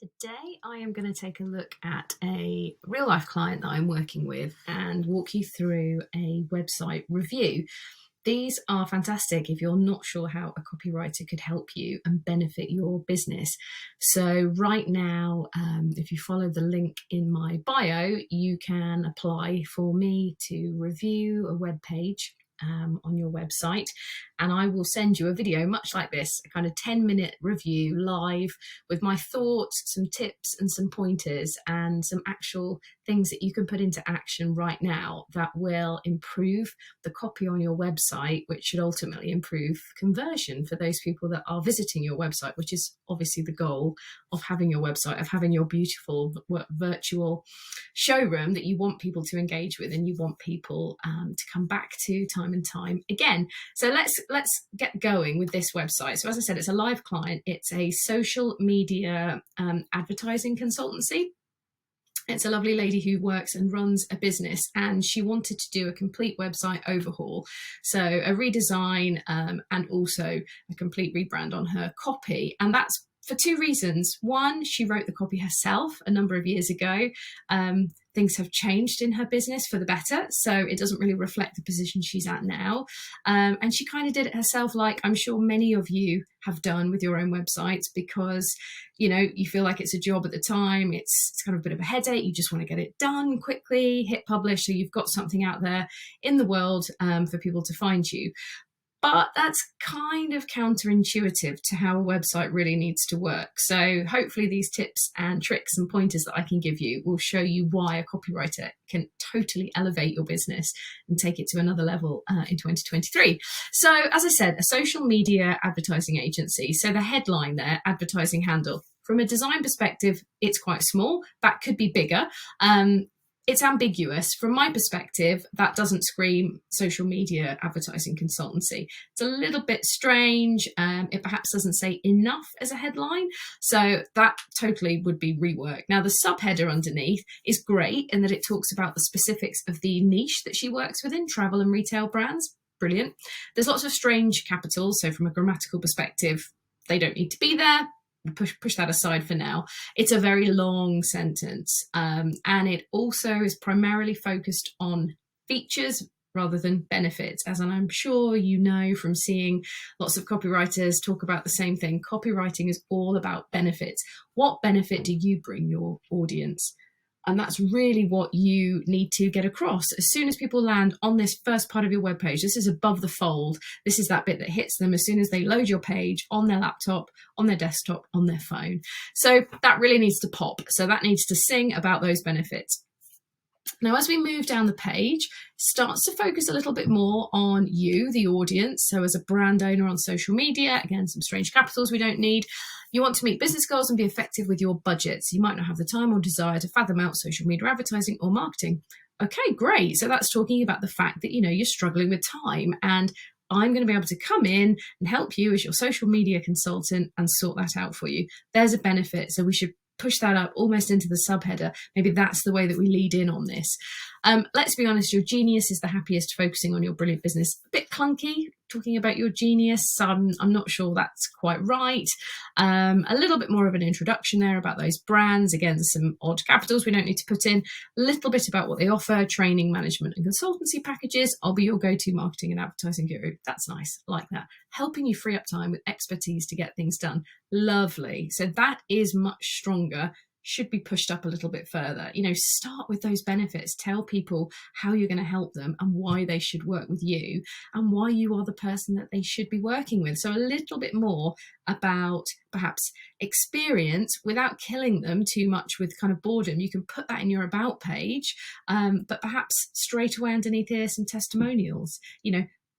Today, I am going to take a look at a real life client that I'm working with and walk you through a website review. These are fantastic if you're not sure how a copywriter could help you and benefit your business. So right now, if you follow the link in my bio, you can apply for me to review a web page on your website, and I will send you a video much like this, a kind of 10-minute review live with my thoughts, some tips and some pointers and some actual things that you can put into action right now that will improve the copy on your website, which should ultimately improve conversion for those people that are visiting your website, which is obviously the goal of having your website, of having your beautiful virtual showroom that you want people to engage with and you want people to come back to time and time again. So let's get going with this website. So as I said, it's a live client. It's a social media advertising consultancy. It's a lovely lady who works and runs a business, and she wanted to do a complete website overhaul. So a redesign and also a complete rebrand on her copy. And that's for two reasons. One, she wrote the copy herself a number of years ago. Things have changed in her business for the better, so it doesn't really reflect the position she's at now. And she kind of did it herself, like I'm sure many of you have done with your own websites, because you feel like it's a job at the time. It's kind of a bit of a headache. You just want to get it done quickly, hit publish, so you've got something out there in the world for people to find you. But that's kind of counterintuitive to how a website really needs to work. So hopefully these tips and tricks and pointers that I can give you will show you why a copywriter can totally elevate your business and take it to another level in 2023. So as I said, a social media advertising agency. So the headline there, advertising handle. From a design perspective, it's quite small. That could be bigger. It's ambiguous. From my perspective, that doesn't scream social media advertising consultancy. It's a little bit strange. It perhaps doesn't say enough as a headline. So that totally would be reworked. Now, the subheader underneath is great in that it talks about the specifics of the niche that she works within, travel and retail brands. Brilliant. There's lots of strange capitals. So from a grammatical perspective, they don't need to be there. Push that aside for now. It's a very long sentence, and it also is primarily focused on features rather than benefits, as I'm sure you know from seeing lots of copywriters talk about the same thing. Copywriting is all about benefits. What benefit do you bring your audience? And that's really what you need to get across. As soon as people land on this first part of your webpage, this is above the fold. This is that bit that hits them as soon as they load your page on their laptop, on their desktop, on their phone. So that really needs to pop. So that needs to sing about those benefits. Now, as we move down the page, starts to focus a little bit more on you, the audience. So as a brand owner on social media, again, some strange capitals we don't need. You want to meet business goals and be effective with your budgets. You might not have the time or desire to fathom out social media advertising or marketing. Okay, great. So that's talking about the fact that, you're struggling with time, and I'm going to be able to come in and help you as your social media consultant and sort that out for you. There's a benefit. So we should push that up almost into the subheader. Maybe that's the way that we lead in on this. Let's be honest, your genius is the happiest focusing on your brilliant business. A bit clunky talking about your genius. I'm not sure that's quite right. A little bit more of an introduction there about those brands. Again, some odd capitals we don't need to put in. A little bit about what they offer, training, management and consultancy packages. I'll be your go-to marketing and advertising guru. That's nice. Like that. Helping you free up time with expertise to get things done. Lovely. So that is much stronger. Should be pushed up a little bit further. Start with those benefits. Tell people how you're going to help them and why they should work with you and why you are the person that they should be working with. So a little bit more about perhaps experience without killing them too much with kind of boredom. You can put that in your about page, but perhaps straight away underneath here, some testimonials.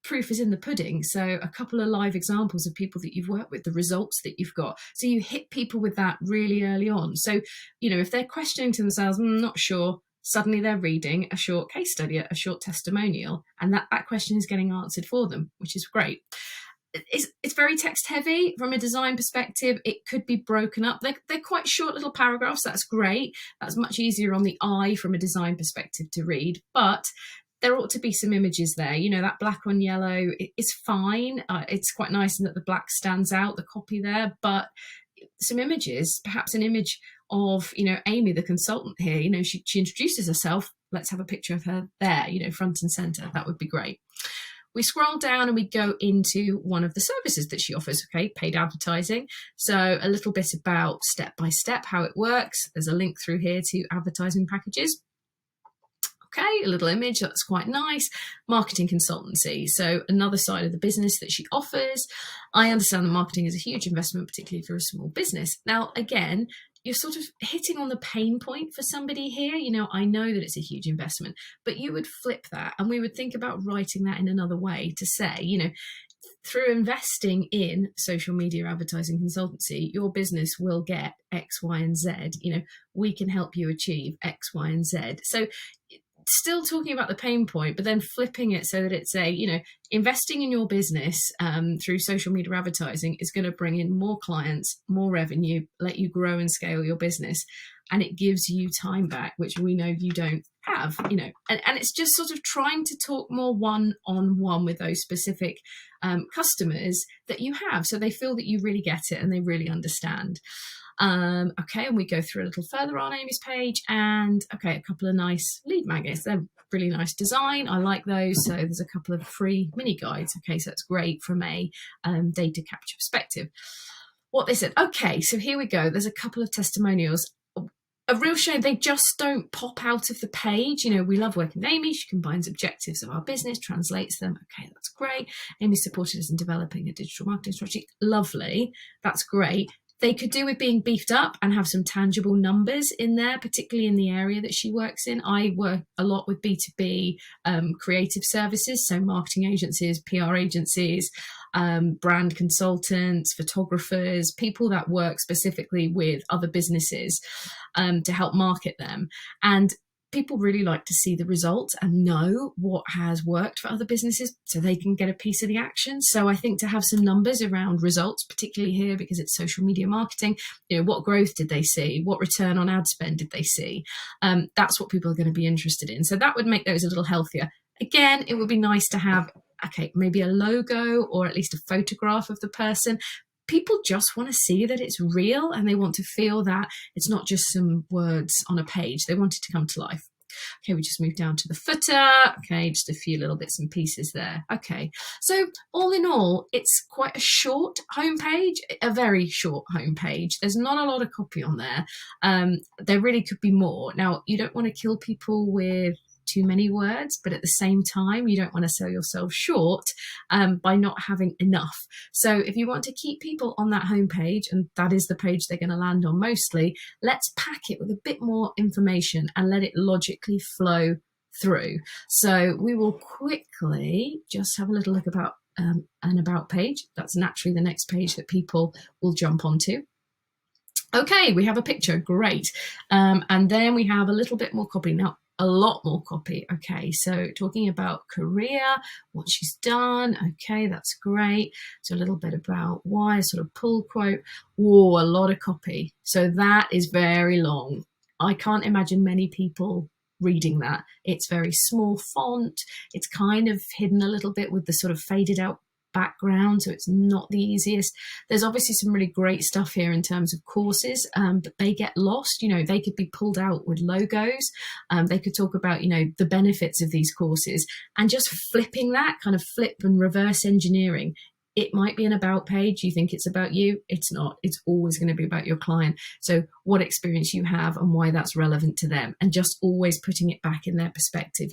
Proof is in the pudding. So a couple of live examples of people that you've worked with, the results that you've got. So you hit people with that really early on. So, if they're questioning to themselves, not sure, suddenly they're reading a short case study, a short testimonial, and that question is getting answered for them, which is great. It's very text heavy from a design perspective. It could be broken up. They're quite short little paragraphs. That's great. That's much easier on the eye from a design perspective to read. But there ought to be some images there. That black on yellow is fine. It's quite nice in that the black stands out, the copy there, but some images, perhaps an image of, Amy, the consultant here. She introduces herself. Let's have a picture of her there, front and center. That would be great. We scroll down and we go into one of the services that she offers, okay, paid advertising. So a little bit about step by step how it works. There's a link through here to advertising packages. Okay, a little image, that's quite nice. Marketing consultancy, so another side of the business that she offers. I understand that marketing is a huge investment, particularly for a small business. Now, again, you're sort of hitting on the pain point for somebody here. I know that it's a huge investment, but you would flip that and we would think about writing that in another way to say, through investing in social media advertising consultancy, your business will get X, Y, and Z. We can help you achieve X, Y, and Z. So still talking about the pain point, but then flipping it so that it's investing in your business through social media advertising is going to bring in more clients, more revenue, let you grow and scale your business. And it gives you time back, which we know you don't have, and it's just sort of trying to talk more one-on-one with those specific customers that you have. So they feel that you really get it and they really understand. Okay, and we go through a little further on Amy's page, and okay, a couple of nice lead magnets. They're really nice design. I like those. So there's a couple of free mini guides. Okay, so that's great from a data capture perspective. What they said. Okay, so here we go. There's a couple of testimonials. A real shame they just don't pop out of the page. We love working with Amy. She combines objectives of our business, translates them. Okay, that's great. Amy supported us in developing a digital marketing strategy. Lovely. That's great. They could do with being beefed up and have some tangible numbers in there, particularly in the area that she works in. I work a lot with B2B creative services, so marketing agencies, PR agencies, brand consultants, photographers, people that work specifically with other businesses to help market them. And people really like to see the results and know what has worked for other businesses so they can get a piece of the action. So I think to have some numbers around results, particularly here because it's social media marketing, what growth did they see? What return on ad spend did they see? That's what people are going to be interested in. So that would make those a little healthier. Again, it would be nice to have, maybe a logo or at least a photograph of the person. People just want to see that it's real and they want to feel that it's not just some words on a page. They want it to come to life. Okay, we just moved down to the footer. Okay, just a few little bits and pieces there. Okay, so all in all, it's quite a short homepage, a very short homepage. There's not a lot of copy on there. There really could be more. Now, you don't want to kill people with too many words, but at the same time, you don't want to sell yourself short by not having enough. So if you want to keep people on that homepage, and that is the page they're going to land on mostly, let's pack it with a bit more information and let it logically flow through. So we will quickly just have a little look about an about page. That's naturally the next page that people will jump onto. Okay, we have a picture, great. And then we have a little bit more copy. Now, a lot more copy. Okay, so talking about career, what she's done. Okay, that's great. So a little bit about why, sort of pull quote. Whoa, a lot of copy. So that is very long. I can't imagine many people reading that. It's very small font. It's kind of hidden a little bit with the sort of faded out background, so it's not the easiest. There's obviously some really great stuff here in terms of courses, but they get lost. They could be pulled out with logos. They could talk about, the benefits of these courses, and just flipping that kind of flip and reverse engineering. It might be an about page. You think it's about you. It's not. It's always going to be about your client. So what experience you have and why that's relevant to them, and just always putting it back in their perspective.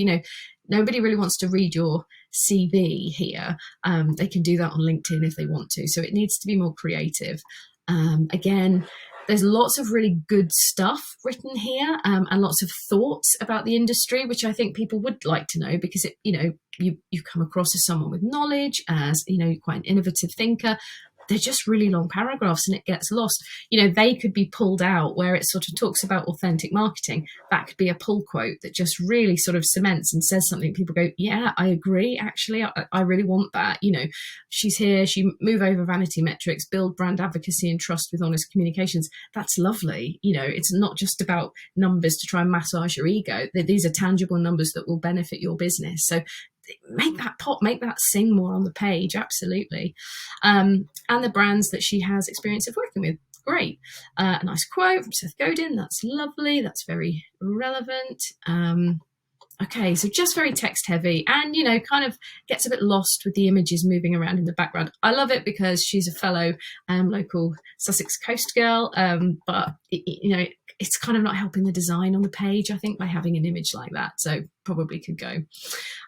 Nobody really wants to read your CV here. They can do that on LinkedIn if they want to. So it needs to be more creative. Again, there's lots of really good stuff written here, and lots of thoughts about the industry, which I think people would like to know, because you come across as someone with knowledge, as quite an innovative thinker. They're just really long paragraphs and it gets lost. They could be pulled out where it sort of talks about authentic marketing. That could be a pull quote that just really sort of cements and says something. People go, yeah, I agree. Actually, I really want that. She's here. She move over vanity metrics, build brand advocacy and trust with honest communications. That's lovely. It's not just about numbers to try and massage your ego. These are tangible numbers that will benefit your business. So make that pop, make that sing more on the page, absolutely. And the brands that she has experience of working with. Great. A nice quote from Seth Godin. That's lovely. That's very relevant. Okay, so just very text heavy and, kind of gets a bit lost with the images moving around in the background. I love it because she's a fellow local Sussex coast girl, but, it's kind of not helping the design on the page, I think, by having an image like that. So probably could go.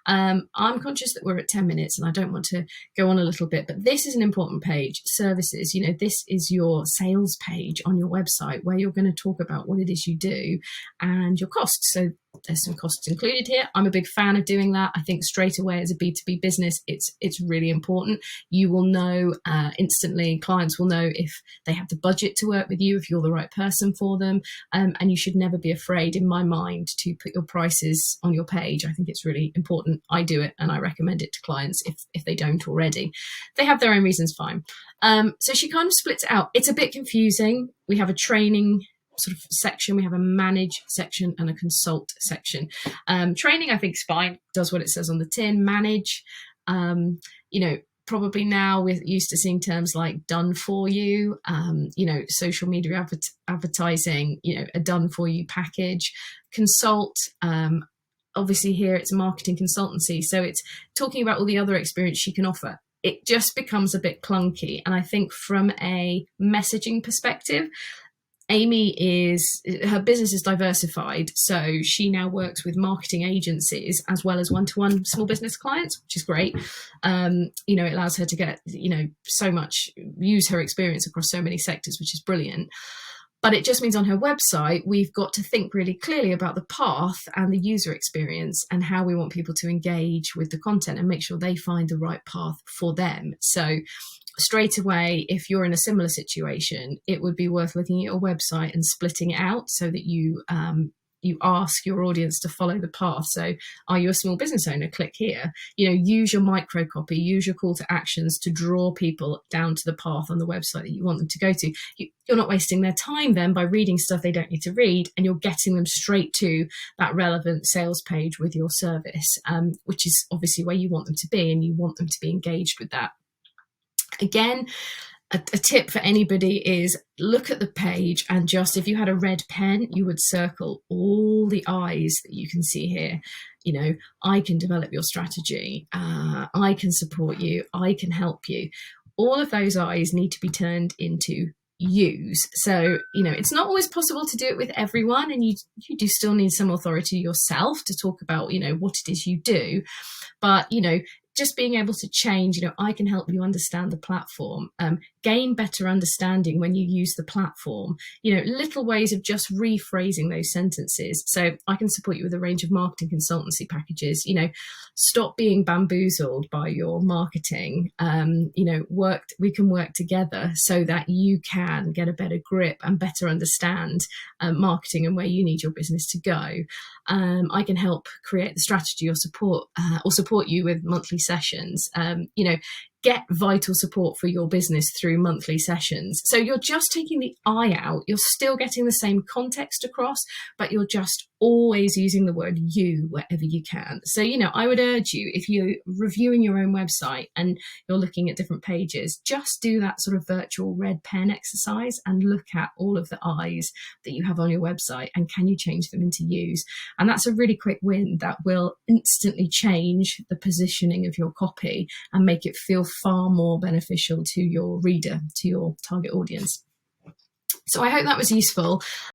I'm conscious that we're at 10 minutes and I don't want to go on a little bit, but this is an important page. Services, this is your sales page on your website where you're going to talk about what it is you do and your costs. So there's some costs included here. I'm a big fan of doing that. I think straight away as a B2B business, it's really important. You will know instantly, clients will know if they have the budget to work with you, if you're the right person for them. And you should never be afraid, in my mind, to put your prices on your page. I think it's really important. I do it and I recommend it to clients if they don't already. They have their own reasons, fine. So she kind of splits it out. It's a bit confusing. We have a training sort of section, we have a manage section and a consult section. Training, I think, is fine, does what it says on the tin. Manage, probably now we're used to seeing terms like done for you, social media advertising, a done for you package. Consult, obviously here it's marketing consultancy, so it's talking about all the other experience she can offer. It just becomes a bit clunky, and I think from a messaging perspective, her business is diversified, so she now works with marketing agencies as well as one-to-one small business clients, which is great. It allows her to get, so much, use her experience across so many sectors, which is brilliant. But it just means on her website, we've got to think really clearly about the path and the user experience and how we want people to engage with the content and make sure they find the right path for them. So straight away, if you're in a similar situation, it would be worth looking at your website and splitting it out so that you ask your audience to follow the path. So are you a small business owner? Click here. Use your micro copy, use your call to actions to draw people down to the path on the website that you want them to go to. You're not wasting their time then by reading stuff they don't need to read, and you're getting them straight to that relevant sales page with your service, which is obviously where you want them to be, and you want them to be engaged with that. Again, a tip for anybody is look at the page and just, if you had a red pen, you would circle all the I's that you can see here. I can develop your strategy. I can support you. I can help you. All of those I's need to be turned into U's. So, it's not always possible to do it with everyone, and you do still need some authority yourself to talk about, what it is you do. But, just being able to change, I can help you understand the platform, gain better understanding when you use the platform, little ways of just rephrasing those sentences. So I can support you with a range of marketing consultancy packages, stop being bamboozled by your marketing, we can work together so that you can get a better grip and better understand marketing and where you need your business to go. I can help create the strategy or support you with monthly sessions. Get vital support for your business through monthly sessions. So you're just taking the I out. You're still getting the same context across, but you're just always using the word you wherever you can. So, I would urge you, if you're reviewing your own website and you're looking at different pages, just do that sort of virtual red pen exercise and look at all of the I's that you have on your website and can you change them into U's? And that's a really quick win that will instantly change the positioning of your copy and make it feel far more beneficial to your reader, to your target audience. So I hope that was useful.